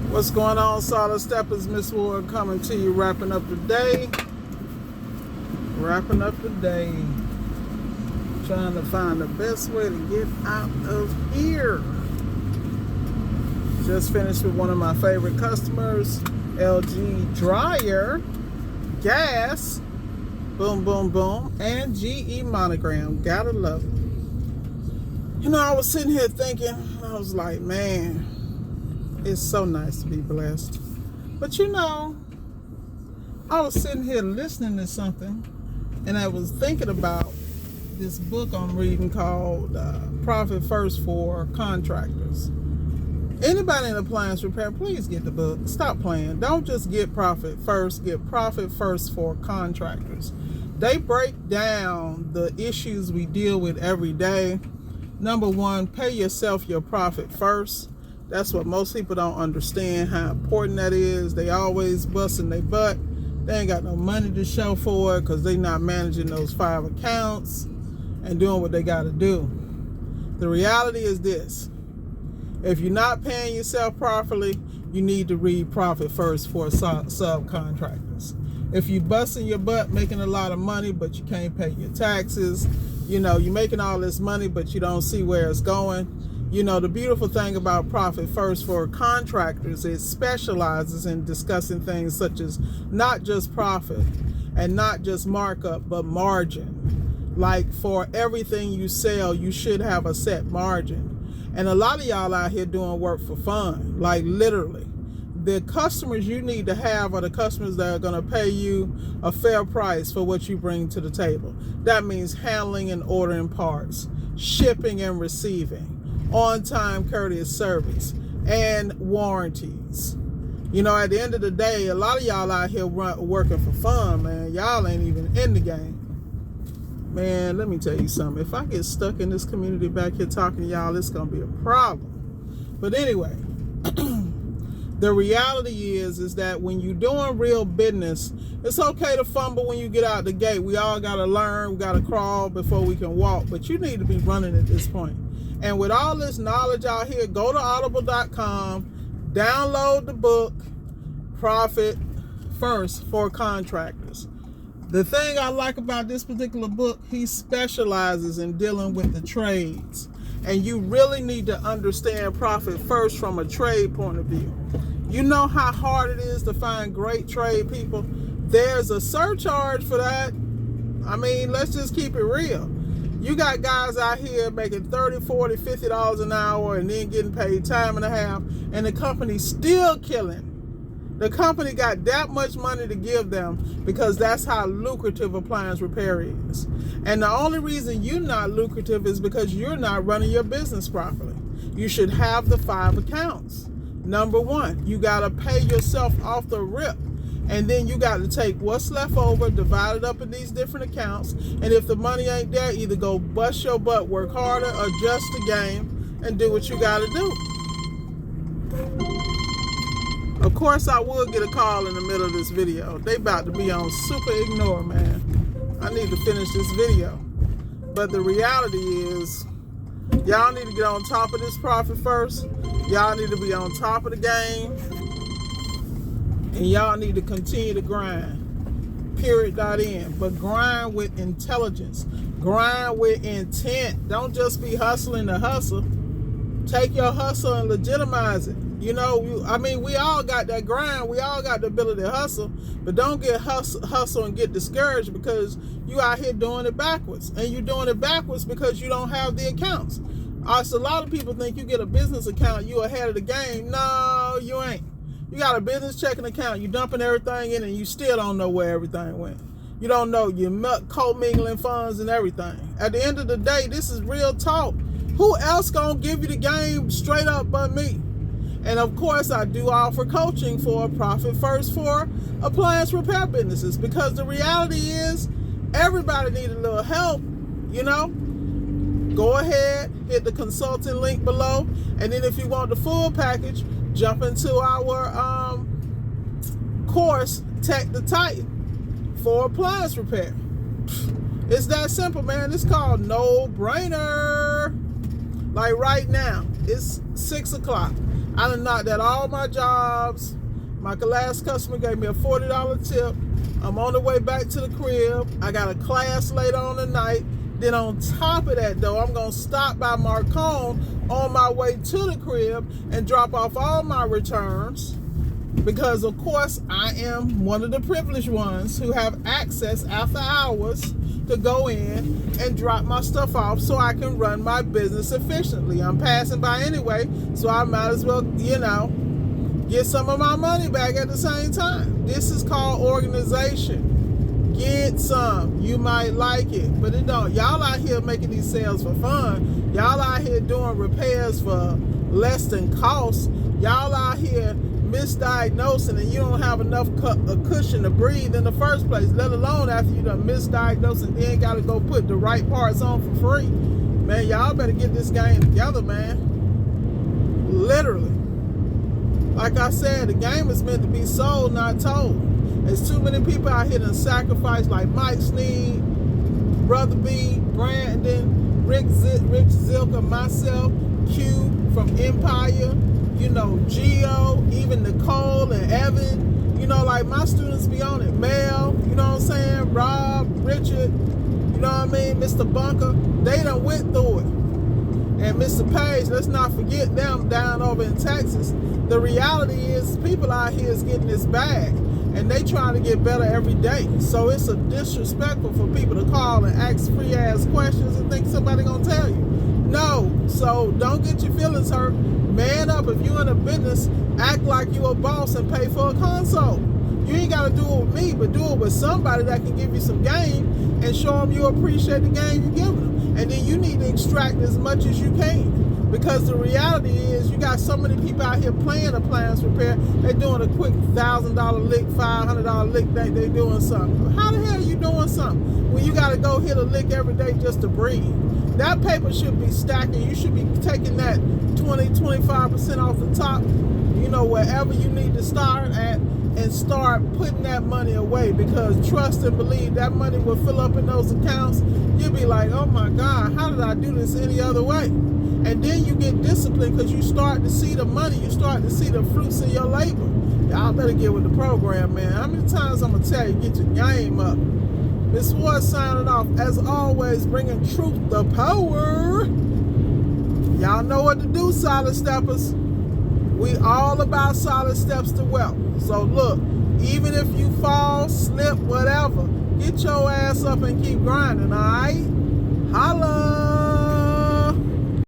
What's going on, Solid Steppers? Miss Ward coming to you, wrapping up the day. Trying to find the best way to get out of here. Just finished with one of my favorite customers, LG dryer, gas, boom, boom, boom, and GE monogram. Gotta love it. You know, I was sitting here thinking, I was like, man, it's so nice to be blessed. But you know, I was sitting here listening to something, and I was thinking about this book I'm reading called Profit First for Contractors. Anybody in appliance repair, please get the book. Stop playing. Don't just get Profit First, get Profit First for Contractors. They break down the issues we deal with every day. Number one, pay yourself your profit first. That's what most people don't understand, how important that is. They always busting their butt. They ain't got no money to show for it because they not managing those 5 accounts and doing what they got to do. The reality is this. If you're not paying yourself properly, you need to read Profit First for subcontractors. If you busting your butt making a lot of money, but you can't pay your taxes, you know, you're making all this money, but you don't see where it's going. You know, the beautiful thing about Profit First for Contractors, it specializes in discussing things such as not just profit and not just markup, but margin. Like for everything you sell, you should have a set margin. And a lot of y'all out here doing work for fun, like literally. The customers you need to have are the customers that are going to pay you a fair price for what you bring to the table. That means handling and ordering parts, shipping and receiving, on-time courteous service, and warranties. You know, at the end of the day, a lot of y'all out here working for fun, man. Y'all ain't even in the game. Man, let me tell you something. If I get stuck in this community back here talking to y'all, it's going to be a problem. But anyway, the reality is that when you're doing real business, it's okay to fumble when you get out the gate. We all got to learn. We got to crawl before we can walk. But you need to be running at this point. And with all this knowledge out here, go to audible.com, download the book, Profit First for Contractors. The thing I like about this particular book, he specializes in dealing with the trades. And you really need to understand Profit First from a trade point of view. You know how hard it is to find great trade people? There's a surcharge for that. I mean, let's just keep it real. You got guys out here making $30, $40, $50 an hour and then getting paid time and a half, and the company's still killing. The company got that much money to give them because that's how lucrative appliance repair is. And the only reason you're not lucrative is because you're not running your business properly. You should have the 5 accounts. Number one, you got to pay yourself off the rip. And then you got to take what's left over, divide it up in these different accounts. And if the money ain't there, either go bust your butt, work harder, adjust the game, and do what you got to do. Of course, I will get a call in the middle of this video. They about to be on super ignore, man. I need to finish this video. But the reality is, y'all need to get on top of this Profit First. Y'all need to be on top of the game. And y'all need to continue to grind. Period.end. But grind with intelligence. Grind with intent. Don't just be hustling to hustle. Take your hustle and legitimize it. You know, I mean, we all got that grind. We all got the ability to hustle. But don't get hustle and get discouraged because you out here doing it backwards. And you're doing it backwards because you don't have the accounts. So a lot of people think you get a business account, you ahead of the game. No, you ain't. You got a business checking account. You dumping everything in and you still don't know where everything went. You don't know. You're co-mingling funds and everything. At the end of the day, this is real talk. Who else gonna give you the game straight up but me? And of course, I do offer coaching for Profit First for appliance repair businesses because the reality is everybody needs a little help, you know? Go ahead, hit the consulting link below. And then if you want the full package, jump into our course, Tech the Titan for appliance repair. It's that simple, man. It's called No Brainer. Like right now, it's 6 o'clock. I done knocked out all my jobs. My last customer gave me a $40 tip. I'm on the way back to the crib. I got a class later on tonight. Then on top of that, though, I'm going to stop by Marcone on my way to the crib and drop off all my returns. Because, of course, I am one of the privileged ones who have access after hours to go in and drop my stuff off so I can run my business efficiently. I'm passing by anyway, so I might as well, get some of my money back at the same time. This is called organization. Get some. You might like it, but it don't. Y'all out here making these sales for fun. Y'all out here doing repairs for less than cost. Y'all out here misdiagnosing, and you don't have enough a cushion to breathe in the first place, let alone after you done misdiagnosed and then got to go put the right parts on for free. Man, y'all better get this game together, man. Literally. Like I said, the game is meant to be sold, not told. There's too many people out here that sacrifice, like Mike Sneed, Brother B, Brandon, Rick Zilka, myself, Q from Empire, Geo, even Nicole and Evan. Like my students be on it. Mel, you know what I'm saying? Rob, Richard, you know what I mean? Mr. Bunker, they done went through it. And Mr. Page, let's not forget them down over in Texas. The reality is people out here is getting this bag and they trying to get better every day. So it's a disrespectful for people to call and ask free ass questions and think somebody gonna tell you. No, so don't get your feelings hurt. Man up. If you in a business, act like you a boss and pay for a consult. You ain't gotta do it with me, but do it with somebody that can give you some game and show them you appreciate the game you're giving them. And then you need to extract as much as you can. Because the reality is you got so many people out here playing appliance repair. They're doing a quick $1,000 lick, $500 lick, think they doing something. How the hell are you doing something when you got to go hit a lick every day just to breathe? That paper should be stacking. You should be taking that 20-25% off the top, wherever you need to start at, and start putting that money away, because trust and believe that money will fill up in those accounts. You'll be like, oh my God, how did I do this any other way? And then you get disciplined because you start to see the money, you start to see the fruits of your labor. Y'all better get with the program, man. How many times I'm going to tell you, get your game up. This was signing off, as always, bringing truth to power. Y'all know what to do, solid steppers. We all about solid steps to wealth. So look, even if you fall, slip, whatever, get your ass up and keep grinding, all right? Holla!